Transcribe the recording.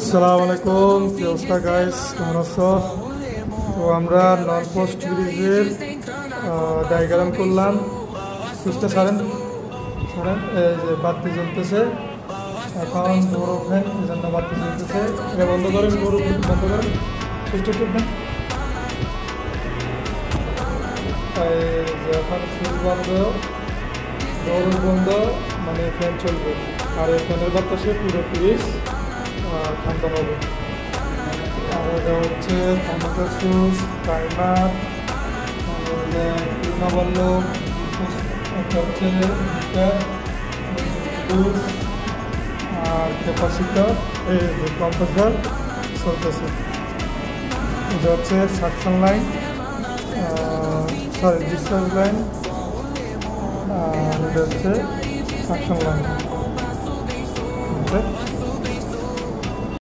আসসালামু আলাইকুম, কি অবস্থা গাইস, কেমন আছো? তো আমরা নন পোস্ট ব্রিজের ডায়াগ্রাম করলাম। সুইচটা ছাড়েন ছাড়েন, এই যে বাতি জ্বলতেছে, এখন ডোর ওপেন, এই জন্য বাতি জ্বলতেছে। এটা বন্ধ করেন, ডোর বন্ধ করেন, সুইচটা টিপবেন। এই যে এখন সুইচ বন্ধ, ডোর বন্ধ, মানে ফ্যান চলবে। আর এই ফ্যানের বাতাসে পুরো ব্রিজ ঠান্ডা হবে। আর এটা হচ্ছে থার্মোস্ট্যাট সুইচ, টাইমার, পূর্ণা বলল, একটা হচ্ছে হিটার, ফ্রিজ, আর ক্যাপাসিটর, এই যে কম্প্রেসর চলতেছে। এটা হচ্ছে suction line, sorry discharge line, আর এটা হচ্ছে সাকশন লাইন।